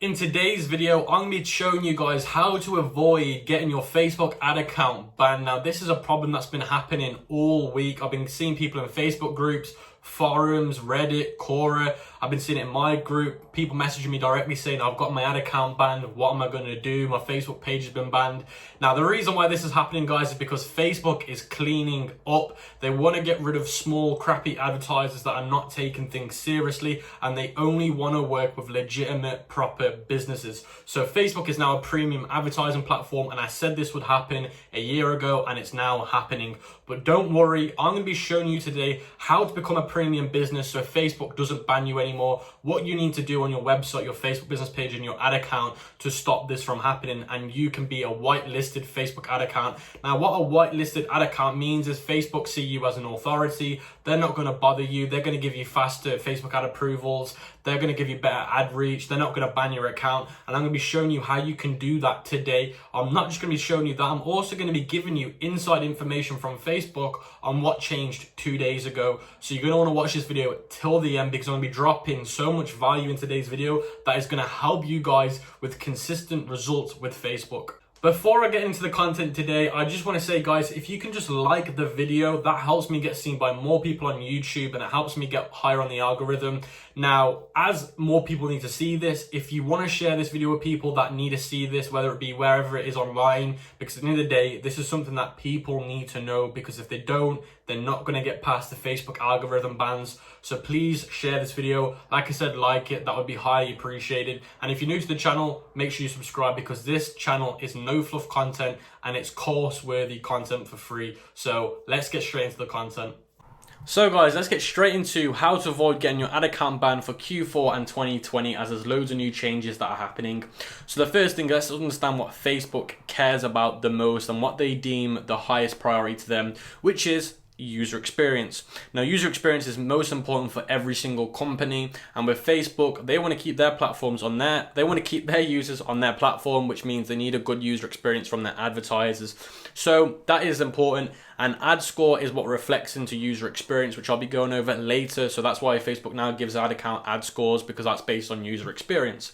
In today's video, I'm going to be showing you guys how to avoid getting your Facebook ad account banned. Now, this is a problem that's been happening all week. I've been seeing people in Facebook groups, forums, Reddit, Quora. I've been seeing it in my group, people messaging me directly saying, I've got my ad account banned, what am I going to do? My Facebook page has been banned. Now, the reason why this is happening, guys, is because Facebook is cleaning up. They want to get rid of small, crappy advertisers that are not taking things seriously, and they only want to work with legitimate, proper businesses. So Facebook is now a premium advertising platform, and I said this would happen a year ago, and it's now happening. But don't worry, I'm going to be showing you today how to become a premium business so Facebook doesn't ban you anymore, what you need to do on your website, your Facebook business page, and your ad account to stop this from happening, and you can be a whitelisted Facebook ad account. Now, what a whitelisted ad account means is Facebook see you as an authority. They're not going to bother you. They're going to give you faster Facebook ad approvals. They're going to give you better ad reach. They're not going to ban your account. And I'm going to be showing you how you can do that today. I'm not just going to be showing you that. I'm also going to be giving you inside information from Facebook on what changed 2 days ago. So you're going to want to watch this video till the end, because I'm going to be dropping so much value in today's video that is going to help you guys with consistent results with Facebook. Before I get into the content today, I just want to say, guys, if you can just like the video, that helps me get seen by more people on YouTube, and it helps me get higher on the algorithm. Now, as more people need to see this, if you want to share this video with people that need to see this, whether it be wherever it is online, because at the end of the day, this is something that people need to know, because if they don't, they're not going to get past the Facebook algorithm bans. So please share this video. Like I said, like it. That would be highly appreciated. And if you're new to the channel, make sure you subscribe, because this channel is no fluff content and it's course worthy content for free. So let's get straight into the content. So guys, let's get straight into how to avoid getting your ad account banned for Q4 and 2020, as there's loads of new changes that are happening. So the first thing, let's understand what Facebook cares about the most and what they deem the highest priority to them, which is user experience. Now, user experience is most important for every single company, and with Facebook, they want to keep their platforms on they want to keep their users on their platform, which means they need a good user experience from their advertisers. So that is important, and ad score is what reflects into user experience, which I'll be going over later. So that's why Facebook now gives ad account ad scores, because that's based on user experience.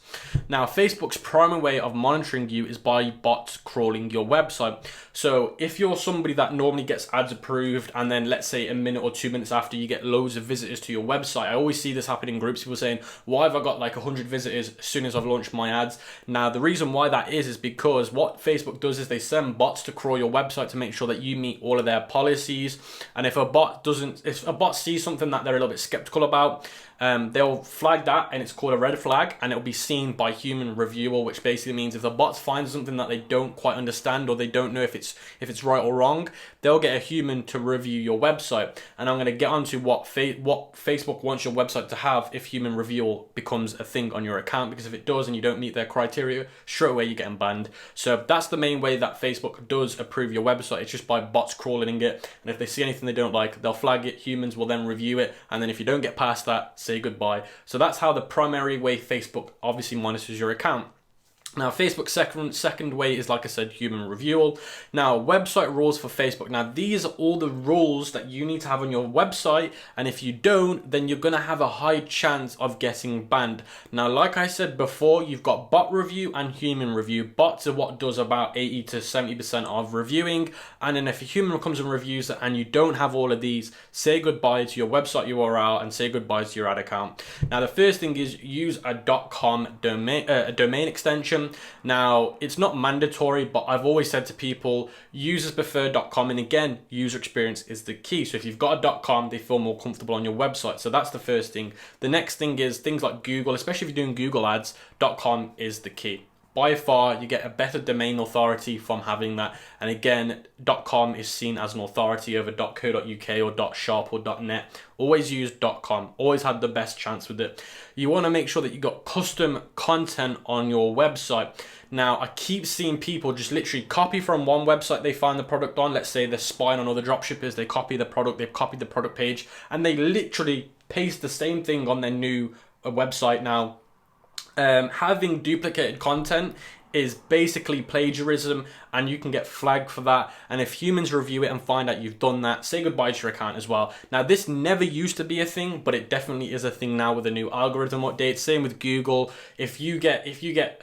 Now, Facebook's primary way of monitoring you is by bots crawling your website. So if you're somebody that normally gets ads approved, and then let's say a minute or 2 minutes after you get loads of visitors to your website, I always see this happen in groups, people saying, why have I got like 100 visitors as soon as I've launched my ads? Now, the reason why that is because what Facebook does is they send bots to crawl your website to make sure that you meet all of their policies. And if a bot sees something that they're a little bit skeptical about, they'll flag that, and it's called a red flag, and it'll be seen by human reviewer, which basically means if the bots find something that they don't quite understand, or they don't know if it's right or wrong, they'll get a human to review your website. And I'm going to get onto what Facebook wants your website to have if human review becomes a thing on your account, because if it does and you don't meet their criteria, straight away you're getting banned. So that's the main way that Facebook does approve your website. It's just by bots crawling it, and if they see anything they don't like, they'll flag it, humans will then review it, and then if you don't get past that, say goodbye. So that's how the primary way Facebook obviously monitors your account. Now, Facebook's second way is, like I said, human review. Now, website rules for Facebook. Now, these are all the rules that you need to have on your website, and if you don't, then you're going to have a high chance of getting banned. Now, like I said before, you've got bot review and human review. Bots are what does about 80 to 70% of reviewing, and then if a human comes and reviews it and you don't have all of these, say goodbye to your website URL and say goodbye to your ad account. Now, the first thing is use a .com domain extension. Now, it's not mandatory, but I've always said to people, users prefer .com, and again, user experience is the key. So if you've got a .com, they feel more comfortable on your website. So that's the first thing. The next thing is things like Google, especially if you're doing Google ads, .com is the key. By far, you get a better domain authority from having that. And again, .com is seen as an authority over .co.uk or .shop or .net. Always use .com. Always had the best chance with it. You want to make sure that you got custom content on your website. Now, I keep seeing people just literally copy from one website they find the product on. Let's say they're spying on other dropshippers. They copy the product. They've copied the product page, and they literally paste the same thing on their new website. Now, having duplicated content is basically plagiarism, and you can get flagged for that. And if humans review it and find out you've done that, say goodbye to your account as well. Now, this never used to be a thing, but it definitely is a thing now with the new algorithm update. Same with Google. If you get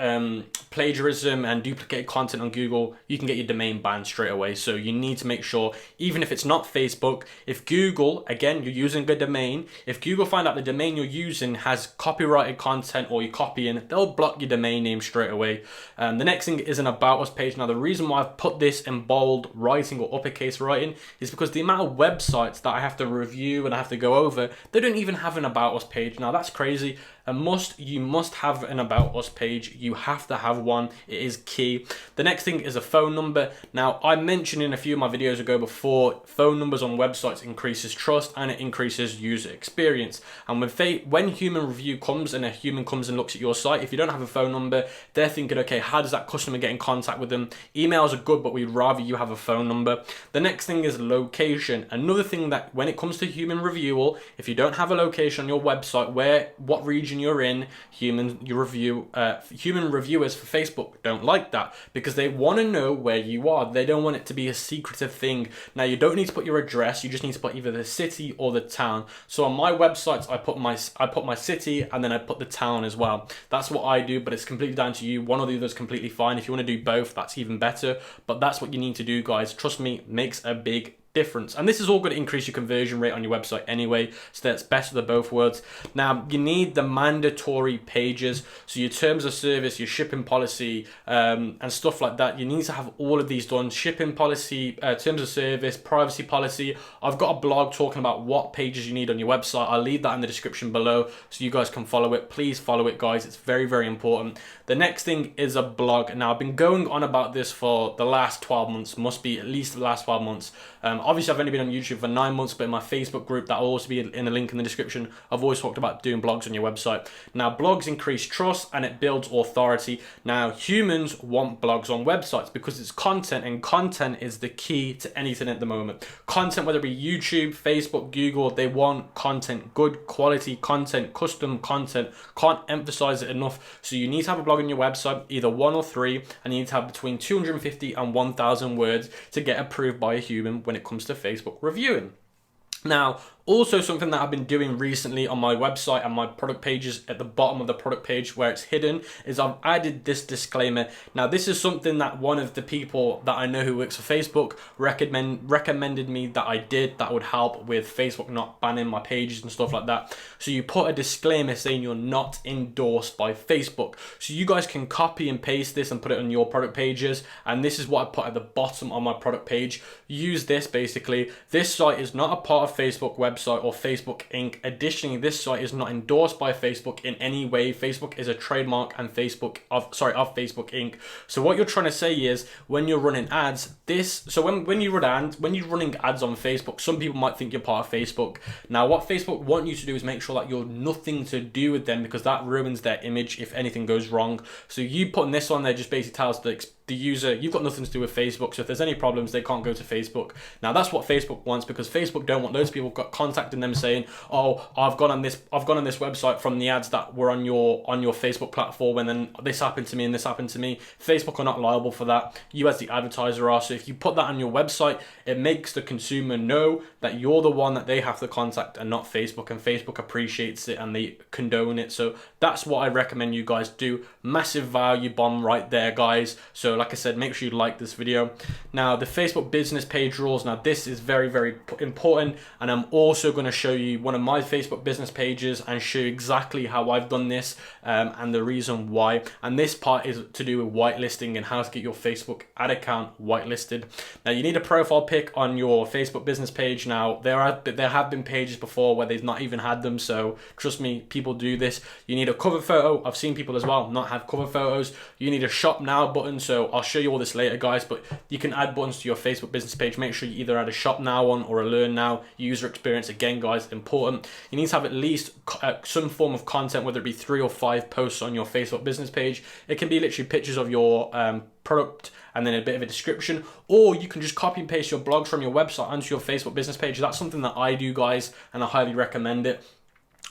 plagiarism and duplicate content on Google, you can get your domain banned straight away. So you need to make sure, even if it's not Facebook, if Google, again, you're using a domain, if Google find out the domain you're using has copyrighted content or you're copying, they'll block your domain name straight away. The next thing is an About Us page. Now, the reason why I've put this in bold writing or uppercase writing is because the amount of websites that I have to review and I have to go over, they don't even have an About Us page. Now, that's crazy. You must have an About Us page. You have to have one. It is key. The next thing is a phone number. Now, I mentioned in a few of my videos ago before, phone numbers on websites increases trust and it increases user experience. And when human review comes and a human comes and looks at your site, if you don't have a phone number, they're thinking, okay, how does that customer get in contact with them? Emails are good, but we'd rather you have a phone number. The next thing is location. Another thing that when it comes to human reviewal, if you don't have a location on your website, what region you're in, human reviewers for Facebook don't like that because they want to know where you are. They don't want it to be a secretive thing. Now, you don't need to put your address. You just need to put either the city or the town. So on my websites, I put my city and then I put the town as well. That's what I do, but it's completely down to you. One or the other is completely fine. If you want to do both, that's even better. But that's what you need to do, guys. Trust me, it makes a big difference. And this is all going to increase your conversion rate on your website anyway, so that's best of the both worlds. Now, you need the mandatory pages, so your terms of service, your shipping policy, and stuff like that. You need to have all of these done. Shipping policy, terms of service, privacy policy. I've got a blog talking about what pages you need on your website. I'll leave that in the description below so you guys can follow it. Please follow it, guys. It's very, very important. The next thing is a blog. Now, I've been going on about this for the last 12 months, must be at least the last 12 months. Obviously, I've only been on YouTube for 9 months, but in my Facebook group, that will also be in the link in the description, I've always talked about doing blogs on your website. Now, blogs increase trust and it builds authority. Now, humans want blogs on websites because it's content, and content is the key to anything at the moment. Content, whether it be YouTube, Facebook, Google, they want content, good quality content, custom content. Can't emphasize it enough. So you need to have a blog on your website, either 1 or 3, and you need to have between 250 and 1,000 words to get approved by a human when it comes to Facebook reviewing. Now, also something that I've been doing recently on my website and my product pages, at the bottom of the product page where it's hidden, is I've added this disclaimer. Now, this is something that one of the people that I know who works for Facebook recommended me that I did, that would help with Facebook not banning my pages and stuff like that. So you put a disclaimer saying you're not endorsed by Facebook. So you guys can copy and paste this and put it on your product pages. And this is what I put at the bottom on my product page. Use this basically. This site is not a part of Facebook website or Facebook Inc. Additionally, this site is not endorsed by Facebook in any way. Facebook is a trademark and of Facebook Inc. So what you're trying to say is when you're running ads, when you're running ads on Facebook, some people might think you're part of Facebook. Now, what Facebook want you to do is make sure that you're nothing to do with them, because that ruins their image if anything goes wrong. So you putting this on there just basically tells the user you've got nothing to do with Facebook, so if there's any problems, they can't go to Facebook. Now, that's what Facebook wants, because Facebook don't want those people contacting them saying, oh, I've gone on this website from the ads that were on your Facebook platform, and then this happened to me and this happened to me. Facebook are not liable for that. You as the advertiser are. So if you put that on your website, it makes the consumer know that you're the one that they have to contact and not Facebook, and Facebook appreciates it and they condone it. So that's what I recommend you guys do. Massive value bomb right there, guys. So like I said, make sure you like this video. Now, the Facebook business page rules. Now, this is very, very important, and I'm also going to show you one of my Facebook business pages and show you exactly how I've done this and the reason why. And this part is to do with whitelisting and how to get your Facebook ad account whitelisted. Now, you need a profile pic on your Facebook business page. Now, there have been pages before where they've not even had them, so trust me, people do this. You need a cover photo. I've seen people as well not have cover photos. You need a shop now button, so I'll show you all this later, guys, but you can add buttons to your Facebook business page. Make sure you either add a shop now one or a learn now. User experience, again, guys, important. You need to have at least some form of content, whether it be 3 or 5 posts on your Facebook business page. It can be literally pictures of your product and then a bit of a description, or you can just copy and paste your blogs from your website onto your Facebook business page. That's something that I do, guys, and I highly recommend it.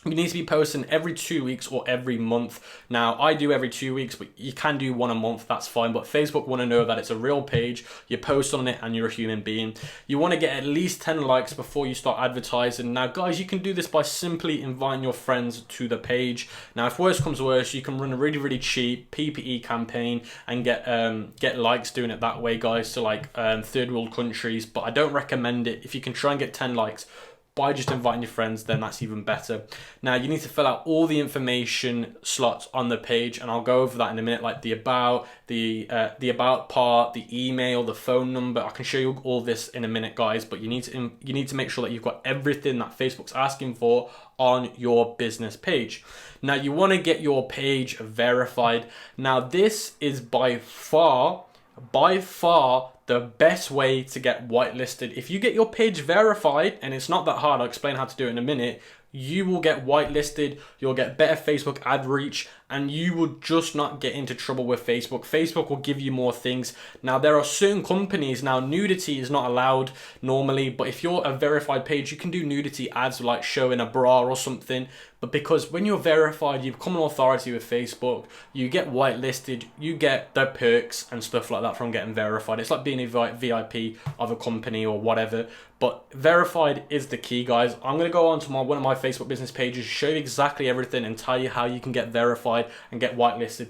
You need to be posting every 2 weeks or every month. Now, I do every 2 weeks, but you can do one a month, that's fine. But Facebook want to know that it's a real page, you post on it, and you're a human being. You want to get at least 10 likes before you start advertising. Now, guys, you can do this by simply inviting your friends to the page. Now, if worse comes worse, you can run a really, really cheap PPE campaign and get likes doing it that way, guys, to like third world countries. But I don't recommend it. If you can try and get 10 likes by just inviting your friends, then that's even better. Now, you need to fill out all the information slots on the page, and I'll go over that in a minute, like the about part, the email, the phone number. I can show you all this in a minute, guys, but you need to make sure that you've got everything that Facebook's asking for on your business page. Now, you want to get your page verified. Now, this is by far the best way to get whitelisted. If you get your page verified, and it's not that hard, I'll explain how to do it in a minute, you will get whitelisted, you'll get better Facebook ad reach, and you will just not get into trouble with Facebook. Facebook will give you more things. Now, there are certain companies, now nudity is not allowed normally, but if you're a verified page, you can do nudity ads like showing a bra or something. But because when you're verified, you become an authority with Facebook, you get whitelisted, you get the perks and stuff like that from getting verified. It's like being a VIP of a company or whatever. But verified is the key, guys. I'm going to go on to one of my Facebook business pages, show you exactly everything and tell you how you can get verified and get whitelisted.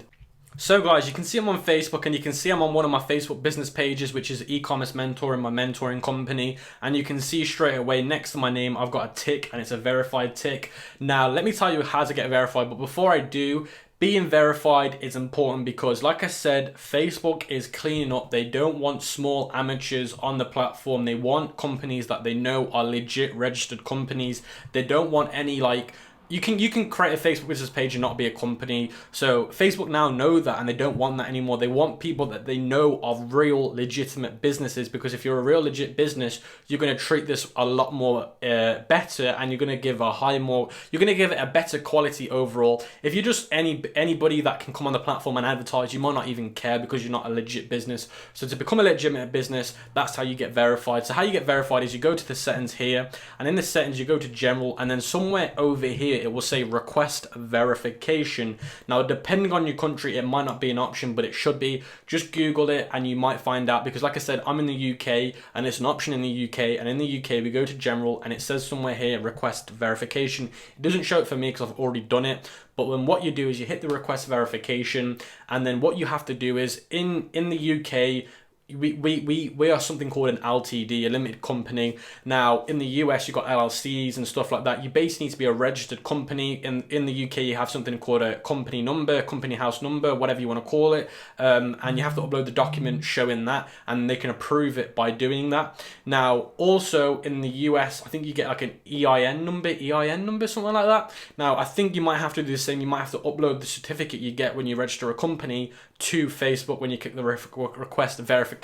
So guys, you can see I'm on Facebook, and you can see I'm on one of my Facebook business pages, which is e-commerce mentor, my mentoring company. And you can see straight away next to my name, I've got a tick, and it's a verified tick. Now, let me tell you how to get verified. But before I do, being verified is important because, like I said, Facebook is cleaning up. They don't want small amateurs on the platform. They want companies that they know are legit registered companies. They don't want any like... You can create a Facebook business page and not be a company. So Facebook now know that, and they don't want that anymore. They want people that they know are real legitimate businesses, because if you're a real legit business, you're going to treat this a lot more better, and you're going to give you're going to give it a better quality overall. If you're just anybody that can come on the platform and advertise, you might not even care because you're not a legit business. So to become a legitimate business, that's how you get verified. So how you get verified is you go to the settings here, and in the settings you go to general, and then somewhere over here it will say request verification. Now, depending on your country, it might not be an option, but it should be. Just Google it and you might find out, because like I said, I'm in the UK and it's an option in the UK, and in the UK we go to general and it says somewhere here request verification. It doesn't show it for me because I've already done it. But then what you do is you hit the request verification, and then what you have to do is in the UK, we are something called an LTD, a limited company. Now, in the US, you've got LLCs and stuff like that. You basically need to be a registered company. In the UK, you have something called a company number, company house number, whatever you want to call it. And you have to upload the document showing that, and they can approve it by doing that. Now, also in the US, I think you get like an EIN number, something like that. Now, I think you might have to do the same. You might have to upload the certificate you get when you register a company to Facebook when you click the request verification.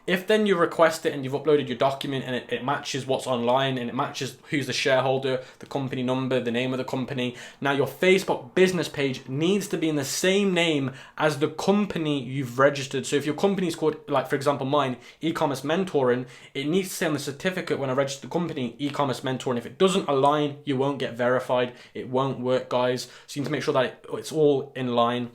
If then you request it and you've uploaded your document and it matches what's online, and it matches who's the shareholder, the company number, the name of the company, now your Facebook business page needs to be in the same name as the company you've registered. So if your company is called, like for example mine, e-commerce mentoring, it needs to say on the certificate when I register the company, e-commerce mentoring. If it doesn't align, you won't get verified. It won't work, guys. So you need to make sure that it's all in line.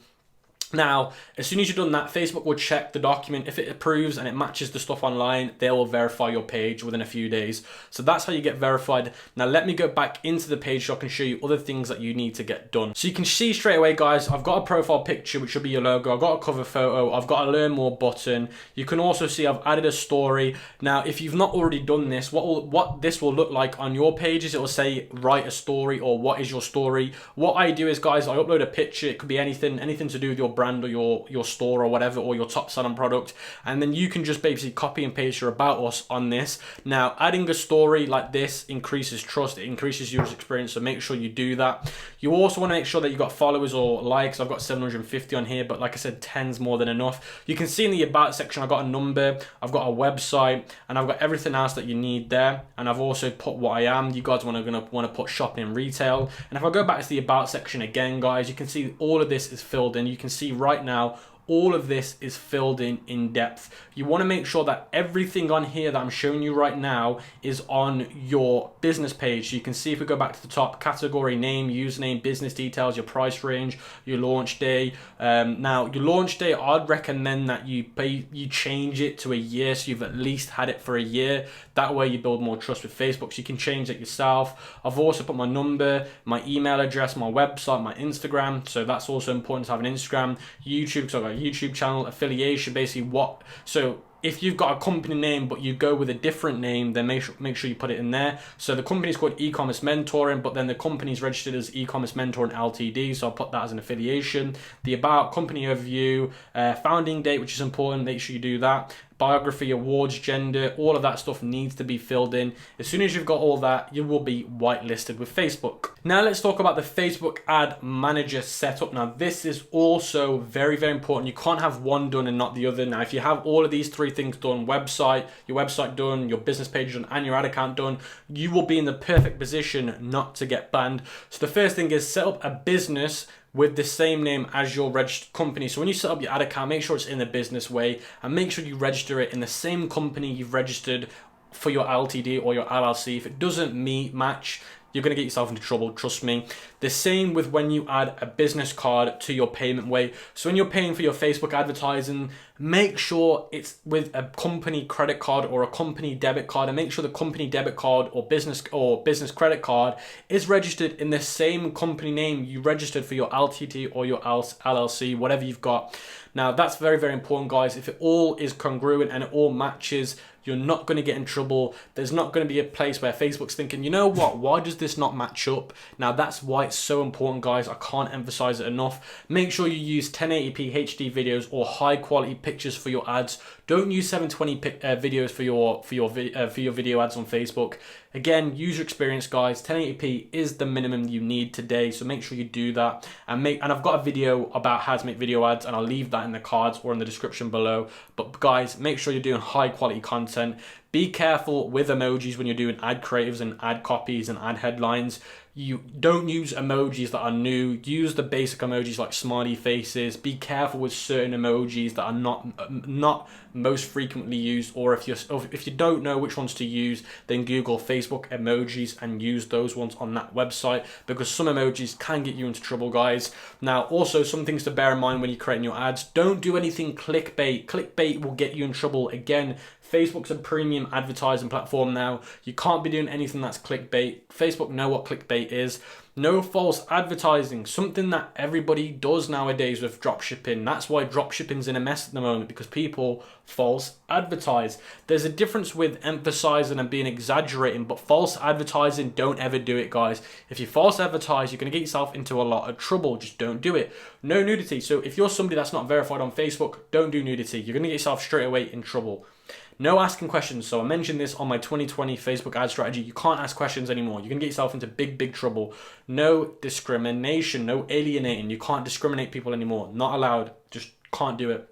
Now, as soon as you've done that, Facebook will check the document. If it approves and it matches the stuff online, they will verify your page within a few days. So that's how you get verified. Now, let me go back into the page so I can show you other things that you need to get done. So you can see straight away, guys, I've got a profile picture, which should be your logo. I've got a cover photo. I've got a learn more button. You can also see I've added a story. Now, if you've not already done this, what this will look like on your pages, it will say write a story or what is your story. What I do is, guys, I upload a picture. It could be anything to do with your brand or your store or whatever, or your top selling product, and then you can just basically copy and paste your about us on this. Now, adding a story like this increases trust, it increases user experience, so make sure you do that. You also want to make sure that you got followers or likes. I've got 750 on here, but like I said, 10's more than enough. You can see in the about section I've got a number, I've got a website, and I've got everything else that you need there. And I've also put what I am. You guys want to put shopping and retail. And if I go back to the about section again, guys, you can see all of this is filled in. You can see right now all of this is filled in depth. You want to make sure that everything on here that I'm showing you right now is on your business page. So you can see, if we go back to the top, category, name, username, business details, your price range, your launch day. Now your launch day, I'd recommend that you change it to a year, so you've at least had it for a year. That way you build more trust with Facebook, so you can change it yourself. I've also put my number, my email address, my website, my Instagram, so that's also important to have an Instagram. YouTube, because I've got a YouTube channel, affiliation, basically so if you've got a company name but you go with a different name, then make sure you put it in there. So the company's called E-commerce Mentoring, but then the company's registered as E-commerce Mentoring Ltd, so I'll put that as an affiliation. The about, company overview, founding date, which is important, make sure you do that. Biography, awards, gender, all of that stuff needs to be filled in. As soon as you've got all that, you will be whitelisted with Facebook. Now let's talk about the Facebook Ad Manager setup. Now this is also very, very important. You can't have one done and not the other. Now if you have all of these three things done, your website done, your business page done, and your ad account done, you will be in the perfect position not to get banned. So the first thing is set up a business with the same name as your registered company. So when you set up your ad account, make sure it's in the business way, and make sure you register it in the same company you've registered for your LTD or your LLC. If it doesn't match, you're going to get yourself into trouble, trust me. The same with when you add a business card to your payment way. So when you're paying for your Facebook advertising, make sure it's with a company credit card or a company debit card, and make sure the company debit card or business credit card is registered in the same company name you registered for your LTD or your LLC, whatever you've got. Now that's very, very important, guys. If it all is congruent and it all matches, you're not going to get in trouble. There's not going to be a place where Facebook's thinking, you know what, why does this not match up? Now that's why it's so important, guys. I can't emphasize it enough. Make sure you use 1080p HD videos or high quality pictures for your ads. Don't use 720 videos for your video ads on Facebook. Again, user experience, guys. 1080p is the minimum you need today, so make sure you do that. And I've got a video about how to make video ads, and I'll leave that in the cards or in the description below. But guys, make sure you're doing high quality content. Be careful with emojis when you're doing ad creatives and ad copies and ad headlines. You don't use emojis that are new. Use the basic emojis like smiley faces. Be careful with certain emojis that are not most frequently used, or if you don't know which ones to use, then Google Facebook emojis and use those ones on that website, because some emojis can get you into trouble, guys. Now also, some things to bear in mind when you're creating your ads: don't do anything clickbait. Clickbait will get you in trouble. Again, Facebook's a premium advertising platform now. You can't be doing anything that's clickbait. Facebook know what clickbait is. No false advertising, something that everybody does nowadays with dropshipping. That's why dropshipping's in a mess at the moment, because people false advertise. There's a difference with emphasizing and being exaggerating, but false advertising, don't ever do it, guys. If you false advertise, you're going to get yourself into a lot of trouble. Just don't do it. No nudity. So if you're somebody that's not verified on Facebook, don't do nudity. You're going to get yourself straight away in trouble. No asking questions. So I mentioned this on my 2020 Facebook ad strategy. You can't ask questions anymore. You're going to get yourself into big, big trouble. No discrimination, no alienating. You can't discriminate people anymore. Not allowed. Just can't do it.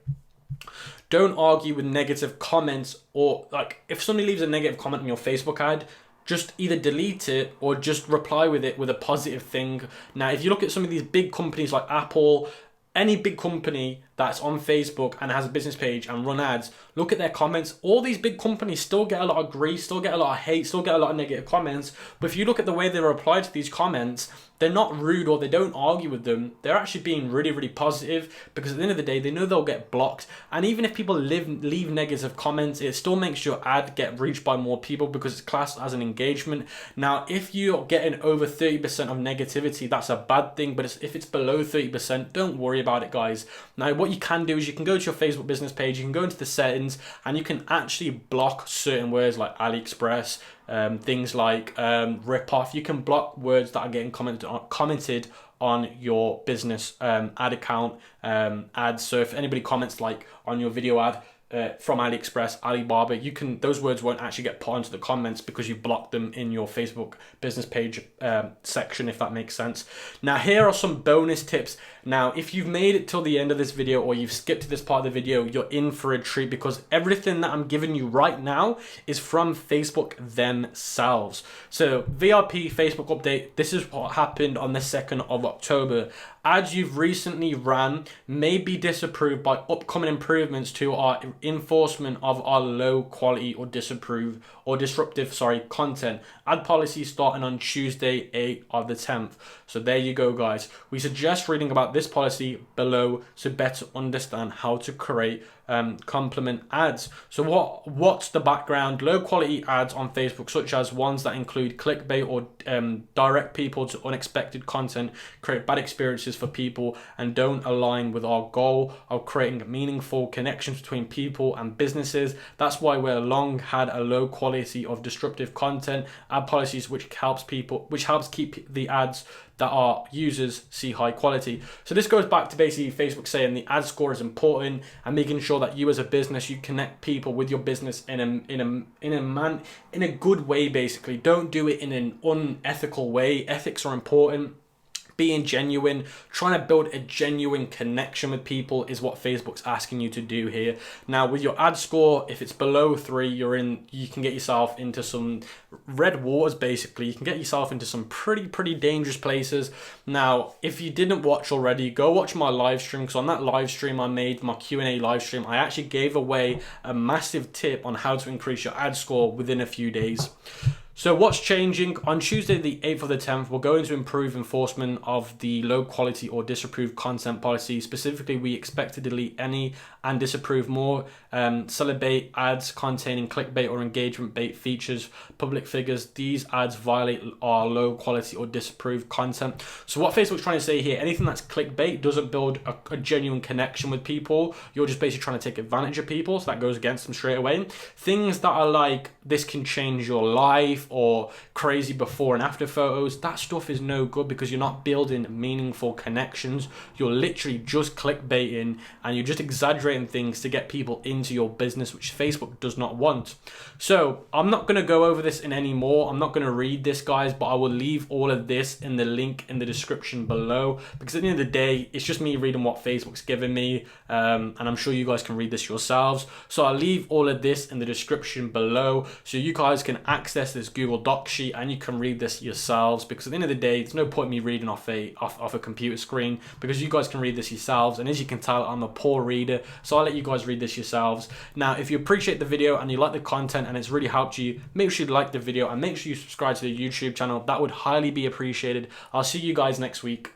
Don't argue with negative comments, or like if somebody leaves a negative comment on your Facebook ad, just either delete it or just reply with it with a positive thing. Now, if you look at some of these big companies like Apple, any big company that's on Facebook and has a business page and run ads, look at their comments. All these big companies still get a lot of grief, still get a lot of hate, still get a lot of negative comments. But if you look at the way they reply to these comments, they're not rude or they don't argue with them. They're actually being really, really positive, because at the end of the day, they know they'll get blocked. And even if people leave negative comments, it still makes your ad get reached by more people, because it's classed as an engagement. Now, if you're getting over 30% of negativity, that's a bad thing. But if it's below 30%, don't worry about it, guys. Now, what you can do is you can go to your Facebook business page, you can go into the settings, and you can actually block certain words like AliExpress, things like rip-off. You can block words that are getting commented on your business ad account ads. So if anybody comments like on your video ad, from AliExpress, Alibaba, those words won't actually get put onto the comments because you blocked them in your Facebook business page section, if that makes sense. Now, here are some bonus tips. Now, if you've made it till the end of this video or you've skipped to this part of the video, you're in for a treat because everything that I'm giving you right now is from Facebook themselves. So VIP Facebook update, this is what happened on the 2nd of October. Ads you've recently ran may be disapproved by upcoming improvements to our enforcement of our low quality or disruptive content. Ad policy starting on Tuesday, 8th of the 10th. So there you go, guys. We suggest reading about this policy below to better understand how to create complement ads. So what's the background? Low quality ads on Facebook, such as ones that include clickbait or direct people to unexpected content, create bad experiences for people and don't align with our goal of creating meaningful connections between people and businesses. That's why we're long had a low quality of disruptive content ad policies, which helps keep the ads that our users see high quality. So this goes back to basically Facebook saying the ad score is important and making sure that you as a business, you connect people with your business in a good way. Basically, don't do it in an unethical way. Ethics are important. Being genuine, trying to build a genuine connection with people is what Facebook's asking you to do here. Now, with your ad score, if it's below 3, you can get yourself into some red waters. Basically, you can get yourself into some pretty dangerous places. Now, if you didn't watch already, go watch my live stream, because on that live stream I made, my Q&A live stream, I actually gave away a massive tip on how to increase your ad score within a few days. So what's changing? On Tuesday, the 8th of the 10th, we're going to improve enforcement of the low quality or disapproved content policy. Specifically, we expect to delete any and disapprove more celebrate ads containing clickbait or engagement bait features, public figures. These ads violate our low quality or disapproved content. So what Facebook's trying to say here, anything that's clickbait doesn't build a genuine connection with people. You're just basically trying to take advantage of people, so that goes against them straight away. Things that are like, this can change your life, or crazy before and after photos, that stuff is no good because you're not building meaningful connections. You're literally just clickbaiting and you're just exaggerating things to get people into your business, which Facebook does not want. So I'm not going to go over this in any more. I'm not going to read this, guys, but I will leave all of this in the link in the description below, because at the end of the day, it's just me reading what Facebook's given me, and I'm sure you guys can read this yourselves. So I'll leave all of this in the description below so you guys can access this Google Doc sheet and you can read this yourselves, because at the end of the day, there's no point me reading off a computer screen, because you guys can read this yourselves. And as you can tell, I'm a poor reader, so I'll let you guys read this yourselves. Now, if you appreciate the video and you like the content and it's really helped you, make sure you like the video and make sure you subscribe to the YouTube channel. That would highly be appreciated. I'll see you guys next week.